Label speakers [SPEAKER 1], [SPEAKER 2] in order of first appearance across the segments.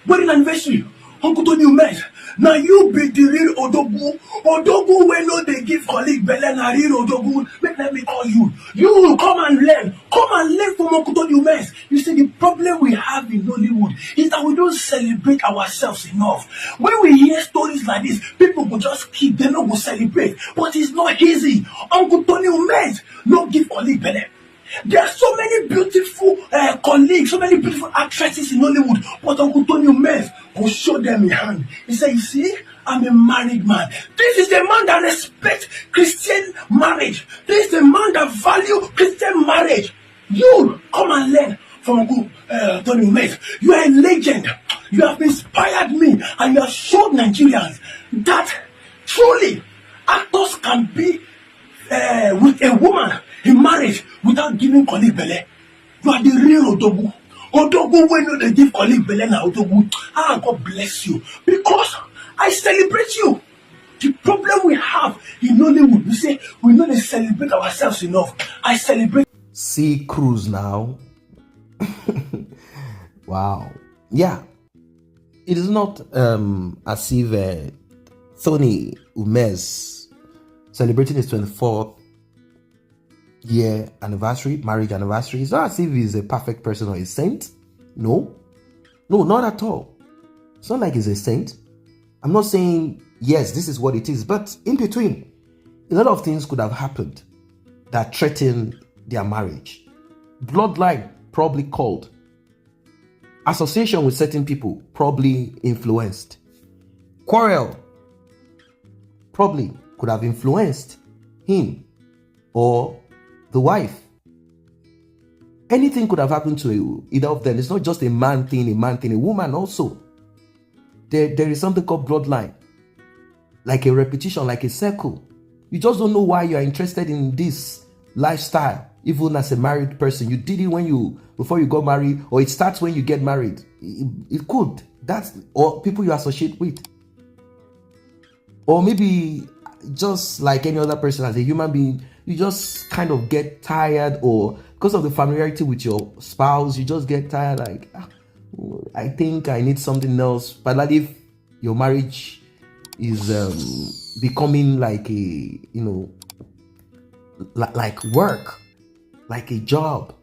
[SPEAKER 1] wedding anniversary. Uncle Tony Umez. Now you be the real Odogu. Odogu when no they give colleague Belen na real Odogu. Let me call you. You come and learn. Come and learn from Uncle Tony Umez. You see, the problem we have in Hollywood is that we don't celebrate ourselves enough. When we hear stories like this, people will just keep, they not go celebrate. But it's not easy. Uncle Tony Umez no give colleague Belen. There are so many beautiful colleagues, so many beautiful actresses in Hollywood, but Uncle Tony Umez will show them in hand. He said, you see, I'm a married man. This is the man that respects Christian marriage. This is the man that values Christian marriage. You come and learn from Uncle Tony Umez. You are a legend. You have inspired me, and you have showed Nigerians that truly actors can be with a woman in marriage without giving colleague belle. You are the real Odogu. Odogu when you give colleague belle na Odogu. God bless you. Because I celebrate you. The problem we have in Hollywood, we say we know they celebrate ourselves enough. I celebrate.
[SPEAKER 2] See Cruz now. Wow. Yeah. It is not as if Tony Umez celebrating his 24th year anniversary, marriage anniversary. It's not as if he's a perfect person or a saint. No, not at all. It's not like he's a saint. I'm not saying yes, this is what it is, but in between, a lot of things could have happened that threatened their marriage. Bloodline probably called. Association with certain people probably influenced. Quarrel probably could have influenced him or the wife. Anything could have happened to either of them. It's not just a man thing, a woman also. There is something called bloodline. Like a repetition, like a circle. You just don't know why you are interested in this lifestyle. Even as a married person, you did it before you got married, or it starts when you get married. It could. Or people you associate with. Or maybe just like any other person, as a human being, you just kind of get tired, or because of the familiarity with your spouse, you just get tired, like, I think I need something else. But if your marriage is becoming like a, like work, like a job,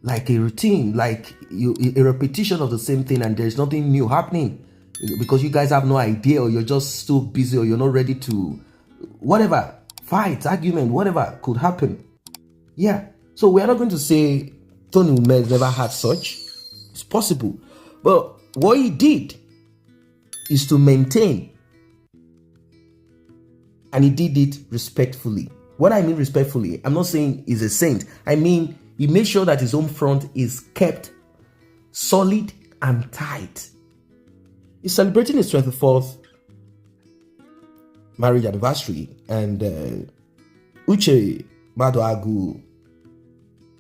[SPEAKER 2] like a routine, like a repetition of the same thing, and there's nothing new happening because you guys have no idea, or you're just so busy, or you're not ready to, whatever, fight, argument, whatever could happen. Yeah. So we are not going to say Tony Umez never had such. It's possible. But what he did is to maintain. And he did it respectfully. What I mean respectfully, I'm not saying he's a saint. I mean, he made sure that his home front is kept solid and tight. He's celebrating his 24th marriage anniversary, and Uche Maduagu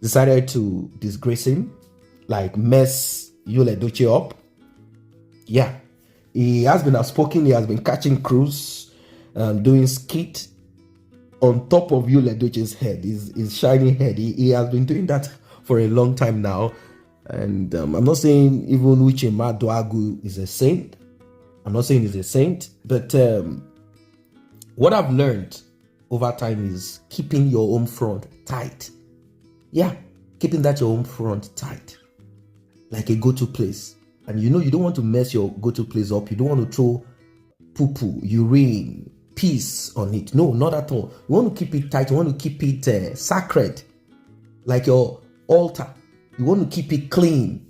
[SPEAKER 2] decided to disgrace him, like mess Edochie up. Yeah, he has been outspoken. He has been catching crews, doing skit on top of Edochie's head, his shiny head. He has been doing that for a long time now. And I'm not saying even Uche Maduagu is a saint. I'm not saying he's a saint, but what I've learned over time is keeping your home front tight. Yeah, keeping that your home front tight, like a go-to place. And you don't want to mess your go-to place up. You don't want to throw poo-poo, urine, piss on it. No, not at all. You want to keep it tight. You want to keep it sacred, like your altar. You want to keep it clean.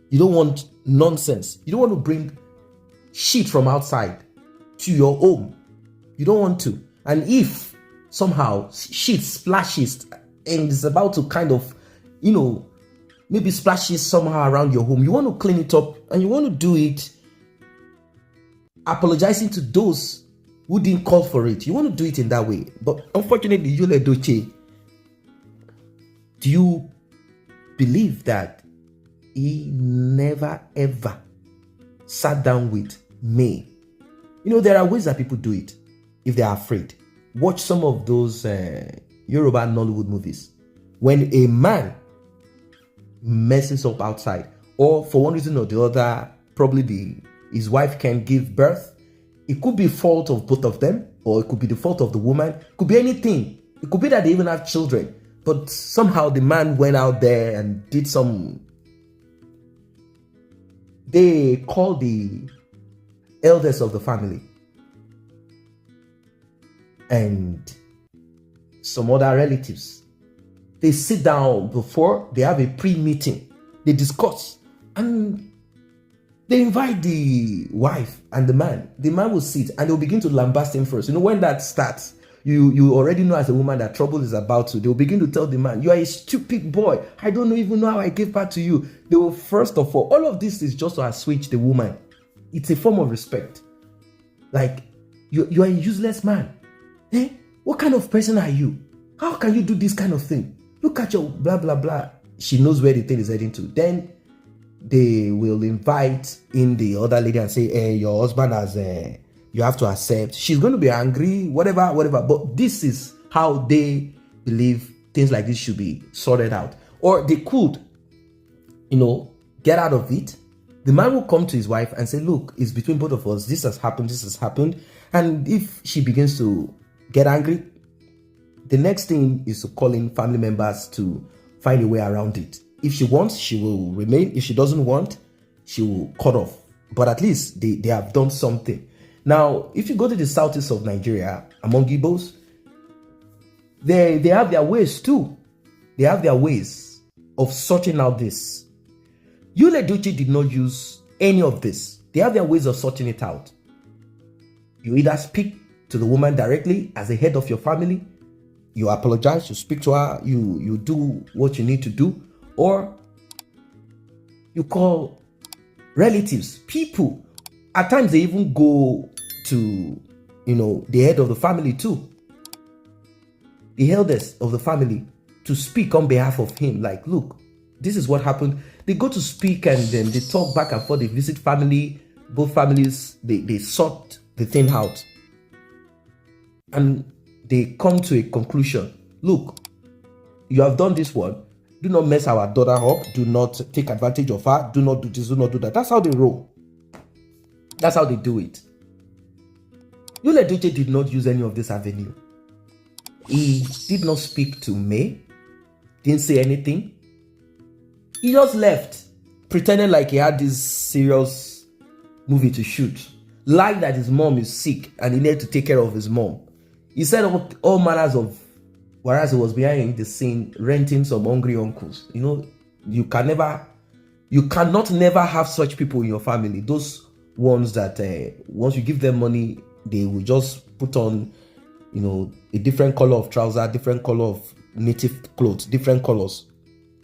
[SPEAKER 2] You don't want nonsense. You don't want to bring shit from outside to your home. You don't want to. And if somehow shit splashes and is about to kind of, maybe splashes somehow around your home, you want to clean it up, and you want to do it apologizing to those who didn't call for it. You want to do it in that way. But unfortunately, Edochie, do you believe that he never ever sat down with me? There are ways that people do it if they are afraid. Watch some of those Yoruba Nollywood movies. When a man messes up outside, or for one reason or the other probably his wife can give birth. It could be fault of both of them, or it could be the fault of the woman. It could be anything. It could be that they even have children, but somehow the man went out there and did some. They call the elders of the family and some other relatives. They sit down before they have a pre-meeting. They discuss and they invite the wife and the man. The man will sit and they'll begin to lambast him first. When that starts, you already know as a woman that trouble is about to. They'll begin to tell the man, you are a stupid boy. I don't even know how I gave birth to you. They will first of all of this is just to assuage the woman. It's a form of respect. Like, you are a useless man. What kind of person are you? How can you do this kind of thing? Look at your blah, blah, blah. She knows where the thing is heading to. Then they will invite in the other lady and say, hey, your husband has, you have to accept. She's going to be angry, whatever. But this is how they believe things like this should be sorted out. Or they could, get out of it. The man will come to his wife and say, look, it's between both of us. This has happened. And if she begins to get angry, the next thing is to call in family members to find a way around it. If she wants, she will remain. If she doesn't want, she will cut off. But at least they have done something. Now, if you go to the southeast of Nigeria, among Igbos, they have their ways too. They have their ways of sorting out this. Edochie did not use any of this. They have their ways of sorting it out. You either speak to the woman directly as a head of your family, you apologize, you speak to her, you do what you need to do, or you call relatives, people. At times they even go to, the head of the family too, the elders of the family, to speak on behalf of him. Like, look, this is what happened. They go to speak and then they talk back and forth. They visit family, both families, they sort the thing out. And they come to a conclusion. Look, you have done this one. Do not mess our daughter up. Do not take advantage of her. Do not do this. Do not do that. That's how they roll. That's how they do it. Edochie did not use any of this avenue. He did not speak to May. Didn't say anything. He just left, pretending like he had this serious movie to shoot. Lied that his mom is sick and he needed to take care of his mom. He said all manners of, whereas he was behind the scene renting some hungry uncles. You cannot never have such people in your family. Those ones that once you give them money, they will just put on, a different color of trouser, different color of native clothes, different colors,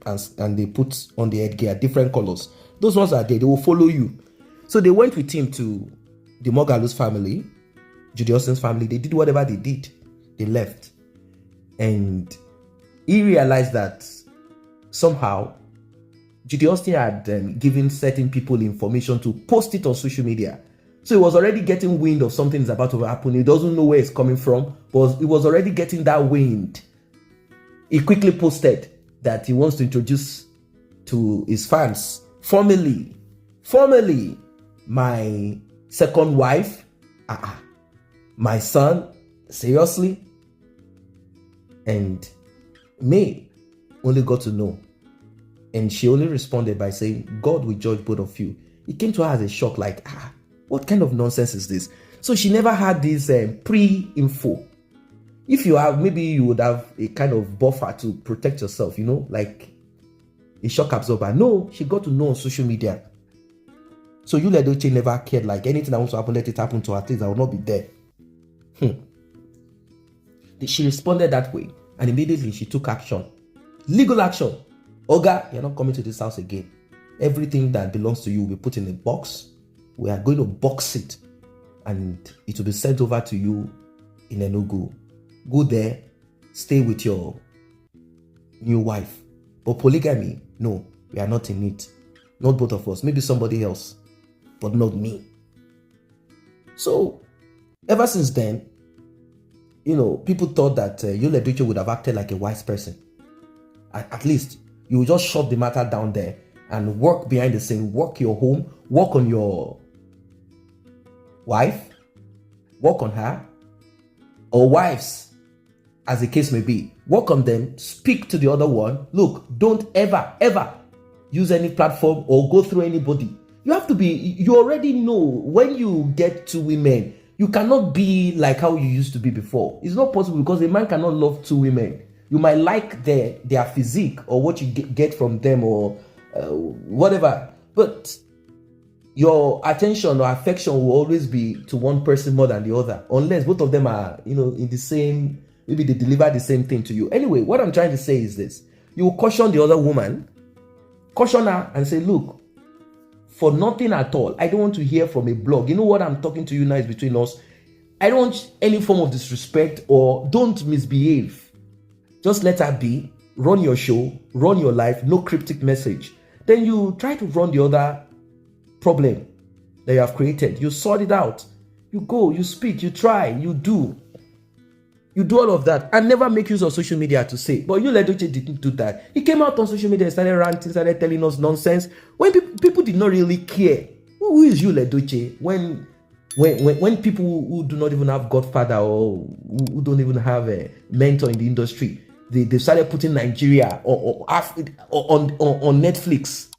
[SPEAKER 2] and they put on the headgear different colors. Those ones are there. They will follow you. So they went with him to the Mogalu's family, Judy Austin's family. They did whatever they did. They left. And he realized that somehow Judy Austin had given certain people information to post it on social media. So he was already getting wind of something is about to happen. He doesn't know where it's coming from, but he was already getting that wind. He quickly posted that he wants to introduce to his fans, formally, my second wife, my son, seriously. And May only got to know. And she only responded by saying, God will judge both of you. It came to her as a shock, like, what kind of nonsense is this? So she never had this pre-info. If you have, maybe you would have a kind of buffer to protect yourself, like a shock absorber. No, she got to know on social media. So Edochie never cared, like anything that wants to happen, let it happen to her, things I will not be there. She responded that way, and immediately she took action. Legal action. Oga, you're not coming to this house again. Everything that belongs to you will be put in a box. We are going to box it, and it will be sent over to you in Enugu. Go there, stay with your new wife. But polygamy, no, we are not in it. Not both of us. Maybe somebody else, but not me. So, ever since then, people thought that Edochie would have acted like a wise person. At least, you would just shut the matter down there and work behind the scene, work your home, work on your wife, work on her, or wives, as the case may be, work on them, speak to the other one. Look, don't ever use any platform or go through anybody. You have to be, you already know when you get two women, you cannot be like how you used to be before. It's not possible because a man cannot love two women. You might like their physique or what you get from them or whatever, but your attention or affection will always be to one person more than the other, unless both of them are, in the same, maybe they deliver the same thing to you. Anyway, what I'm trying to say is this. You will caution the other woman, caution her and say, look, for nothing at all, I don't want to hear from a blog. You know what I'm talking to you now is between us. I don't want any form of disrespect or don't misbehave. Just let her be, run your show, run your life, no cryptic message. Then you try to run the other problem that you have created. You sort it out. You go, you speak, you try, you do. You do all of that and never make use of social media to say, but Edochie didn't do that. He came out on social media and started ranting, started telling us nonsense when people did not really care. Who is Edochie when people who do not even have godfather or who don't even have a mentor in the industry, they started putting Nigeria on Netflix.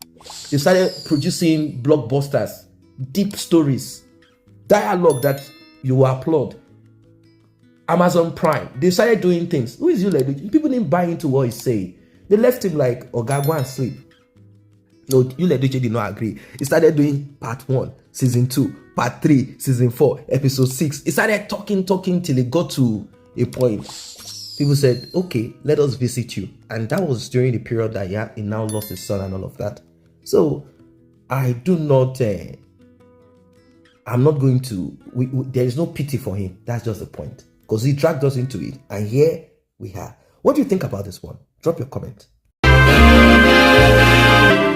[SPEAKER 2] They started producing blockbusters, deep stories, dialogue that you applaud. Amazon Prime, they started doing things. Who is Edochie? People didn't buy into what he's saying. They left him like, Oga, go and sleep. No, Edochie did not agree. He started doing part 1, season 2, part 3, season 4, episode 6. He started talking till he got to a point. People said, okay, let us visit you. And that was during the period that he now lost his son and all of that. So, I do not, I'm not going to, there is no pity for him. That's just the point. Because he dragged us into it. And here we are. What do you think about this one? Drop your comment.